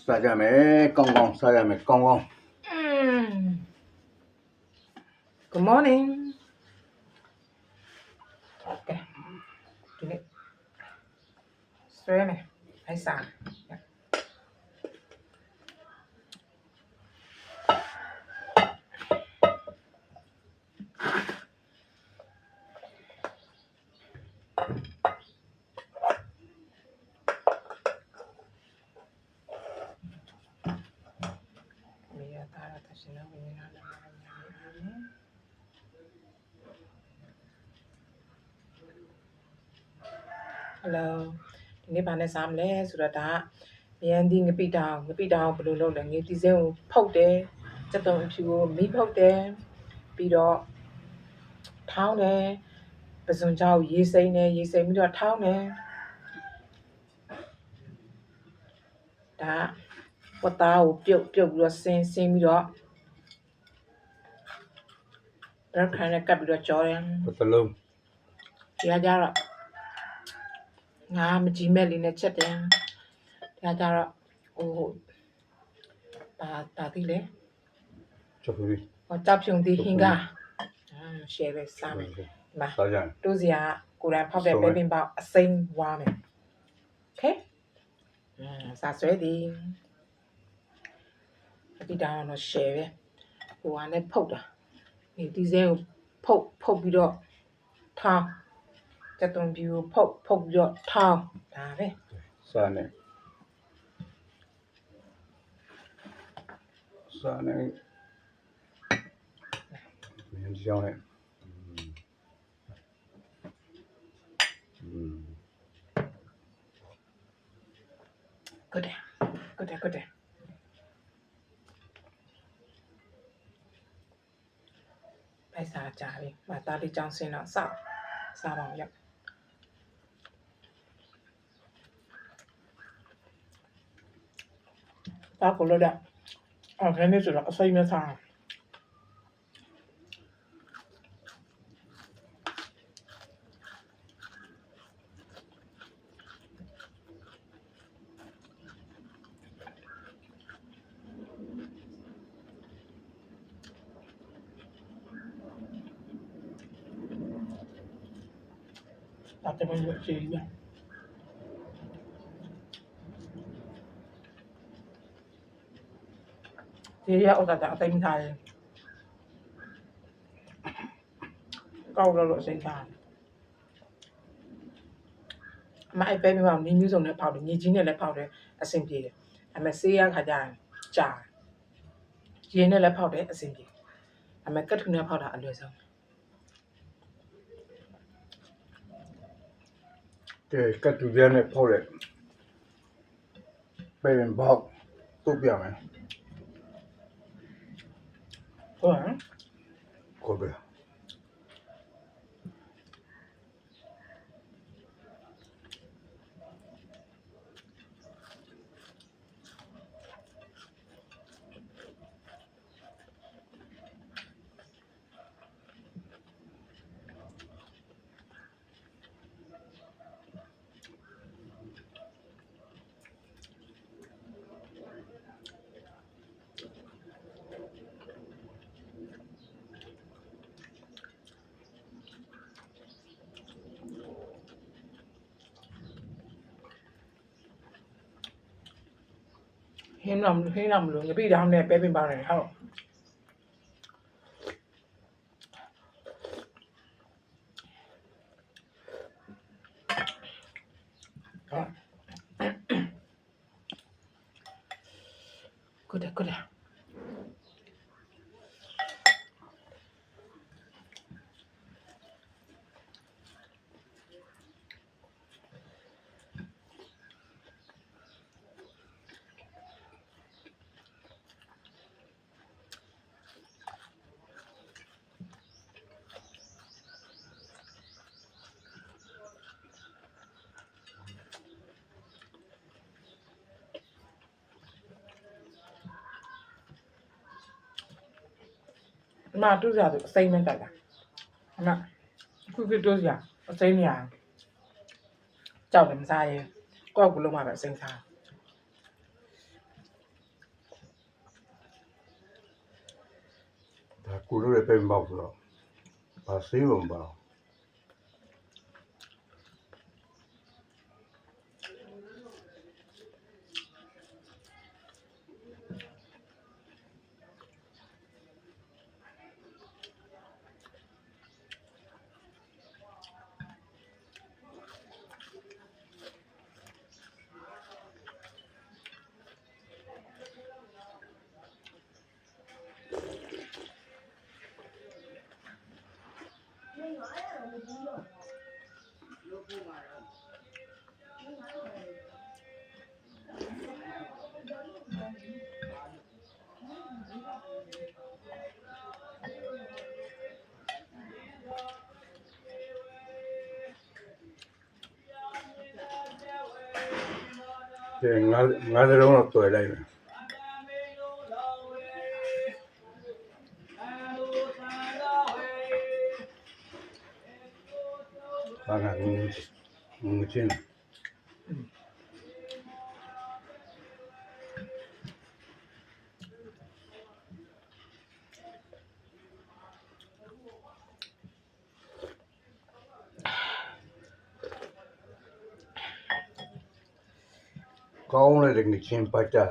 စားကြမယ်ကောင်းကောင်းစားရမယ်ကောင်းကောင်း Good morning ကဲဒီနေ့ဆွဲမယ်အိုက်စာHello ဒီနေ့ဘာနဲ့စားမလဲဆိုတော့ဒါကရန်ဒီငပိတောင်ဘယ်လိုလုပ်လဲငေးတီစင်းကိုဖုတ်တယ်စက်တုံအဖြူကိုမီးဖုတ်တယ်ပြီးတော့ထောင်းတယ်ပစွန်ကြောက်ရေးစိမ့်ပြီးတော့ထောင်းတယ်ဒါဝတ်သားကိုပြုတ်ပြီးတော့ဆင်းပြီးတော့ဘရက်ခန်နဲ့ကပ်ပြီးတော့ကြော်တယ် တစ်လုံး ဒီကကြတော့ငါမကြီးမဲ့လေးနဲ့ချက်တယ်ဒီကကြတော့ဟိုဒါသိလေ ချက်ပြီး ဟောကြောက်ဖြုံသေးဟင်ကရှယ်ပဲစားမယ်ဒီမှာ စားကြမယ် တိုးစရာကိုယ်တိုင်ဖောက်တဲ့ပဲပင်ပေါက်အစိမ်းဝါမယ်โอเคစားဆွဲသည်ဒီတောင်တော့ရှယ်ပဲဟိုကလည်းဖုတ်တာဒီစင်းကိုဖုတ်ပြီးတော့ထောင်းကျက်သွန်ပြူကိုဖုတ်ပြီးတော့ထောင်းဒါပဲ စားနေမြင်ကြောင်းနဲ့good ပဲစားကြပြီမသားလေးကြောင်းစင်းတော့စားပါအောင်ရောက်တော့ကိုလို့တဲ့အခန်းလေးဆိုတော့အစိမ်းနဲ့စားဒါတမန်ရရှိရဒီရအောင်တာအသိမ်းထားတယ်ကောက်လို့အစိမ်းထားအမအိုက်ပဲမြောင်နင်းမျိုးစုံနဲ့ပေါက်တယ်ညီကြီးနဲ့လည်းပေါက်တယ်အဆင်ပြေတယ်အမဆေးရခါကြရင်ကြာရင်းနဲ့လည်းပေါက်တယ်အဆင်ပြေအမကတ်ထူနဲ့ပေါက်တာအလွယ်ဆုံး ကဲကတ်တူပြဲနဲ့ဖောက်တဲ့ပဲရင်ဘောက်တုတ်ပြမယ် ဟုတ်ဟမ် ကိုပဲဟင်းတော့မလို့ငပိတောင်နဲ့ပဲပင်ပါနေဟုတ်good က妈都是要生面的啦，妈，都是要生面，叫你们啥嘢，过不拢嘛白生啥。ဒါကိုလိုလည်းပဲမပေါ့ဆိုတော့ဘာဆေးဝင်ပါ ငါးစလုံးတော့တွေ့လိုက်မယ်ဘာငါငူချင်း ကောင်းတဲ့ငချင်းပတ်တာ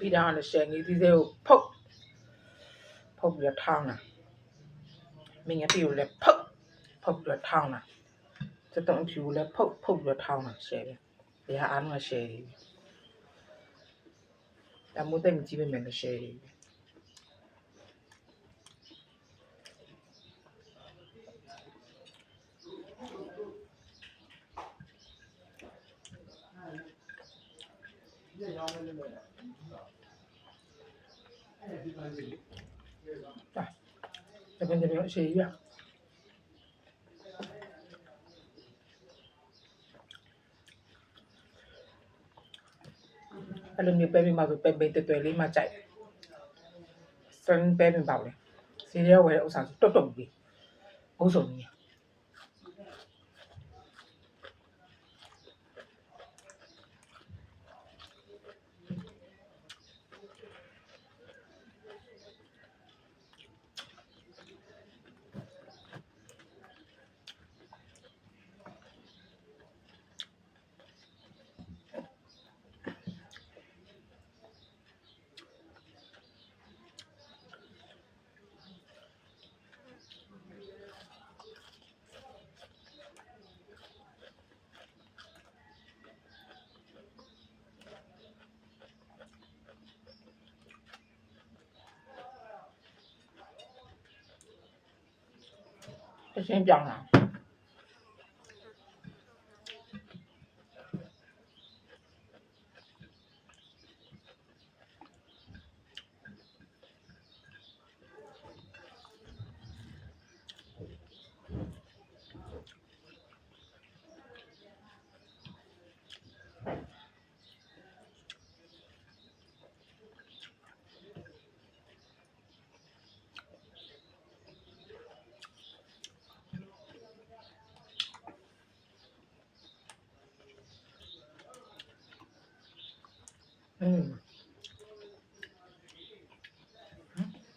ပြီးတော့လည်းရှယ်ငေးသီးသေးကိုဖုတ်ပြီးတော့ထောင်းတာမင်းငယ်ပြီးကိုလည်းဖုတ်ပြီးတော့ထောင်းတာစက်တုံးဖြူကိုလည်းဖုတ်ပြီးတော့ထောင်းတာရှယ်ပဲဘယ်ဟာအားလုံးကရှယ်တွေဒါမို့တိတ်မကြည့်ပဲမယ်ရှယ်တွေ这边写一遍。အဲ့လိုမျိုးပဲပြီးမှဆိုပဲတွေ့လေးမှကြိုက်စမ်းပဲပြီးပါလေစီရဲဝဲဥစ္စာတွတ်ပြီးဘိုးစုံကြီးအရှင်းပြောင်းတာ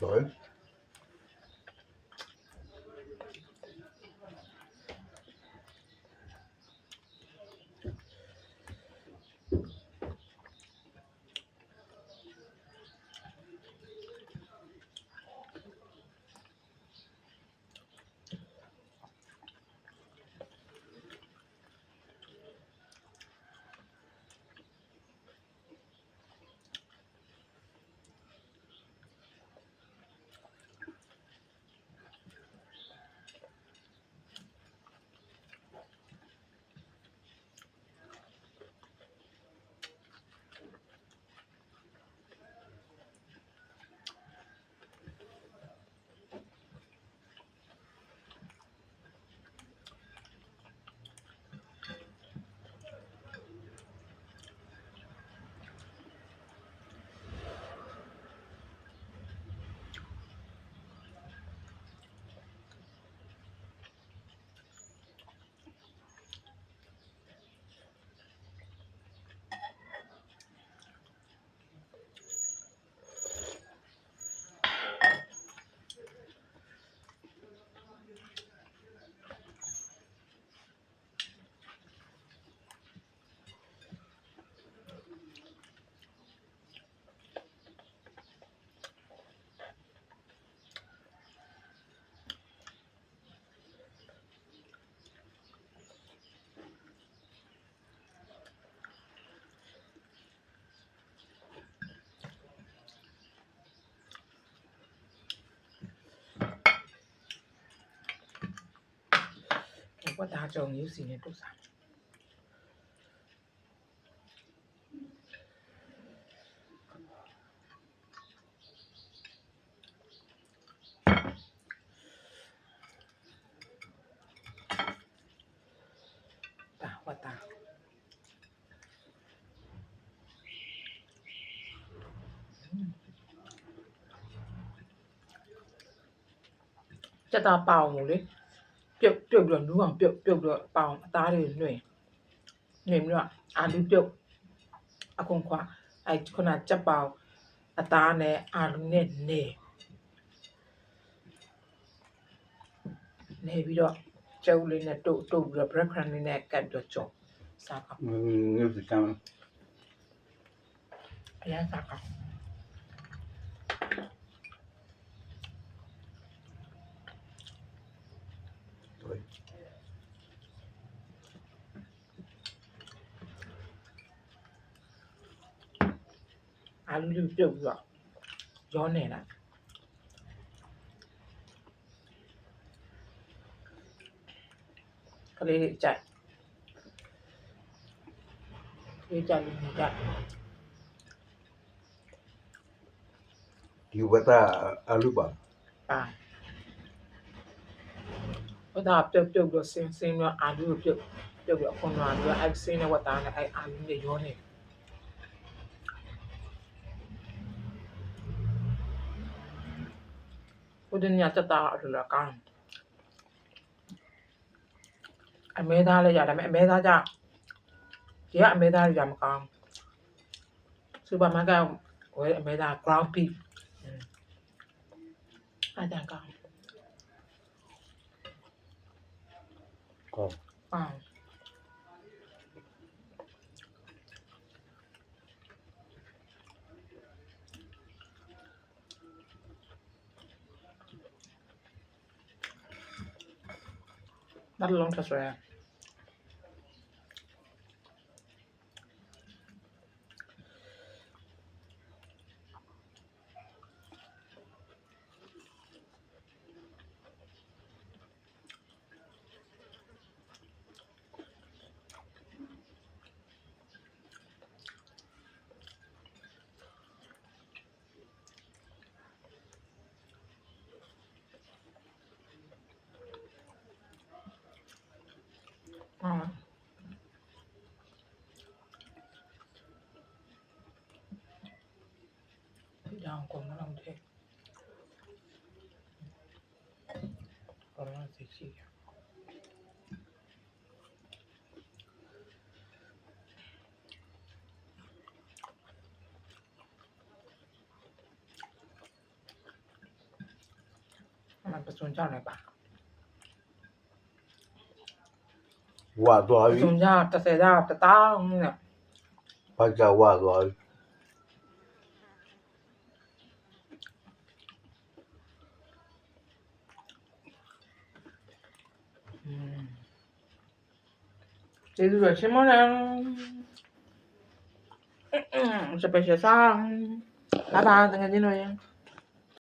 对ဝတ်သားကြုံမျိုးစီနဲ့တို့စားဒါဝတ်သားစက်သားပေါအောင်လေပြုတ်ပြီးတော့နူးအောင်ပြုတ်ပြီးတော့ပေါအောင်အသားတွေနှွှင်နေပြီးတော့အာလူပြုတ်အခုခွာခုနကြက်ပေါင်အသားနဲ့အာလူနဲ့နေပြီးတော့ကျုပ်လေးနဲ့တို့ပြီးတော့ bread crumb လေးနဲ့ကပ်ပြီးတော့ကြော်စားကောင်း မျိုးစမ်း အရင်စားကောင်းအာလူလေးပြုတ်ပြီးတော့ရောနေလားကလေးကြိုက်လေးကြလို့ကြ ဒီဝတ်သားအလူပါ ပါဝတ်သားပြုတ်ပြီးတော့စင်းတော့အာလူကိုပြုတ်ပြီးတော့ခွန်သွားပြီးတော့စင်းနဲ့ဝတ်သားနဲ့အာလူနဲ့ရောနေဟိုတနေ့တက်တာအလိုကောင်းအမဲသားလည်းရတယ်အမဲသားကြဒီကအမဲသားရမကောင်းစူပါမားကတ်ဝယ်အမဲသား ground beef အားကြကောင်း ကော Not long to swear. Down con nó làm thế. Còn nó gì chi? Mà phải xuống cho này bà. ဝါသွားပြီ xuống cho ta sẽ ra ta tao nè. ဘာကြဝါသွားပြီ Thế rồi xin món ăn. Sẽ phải sang. Bye bye, tengah jenuh ya.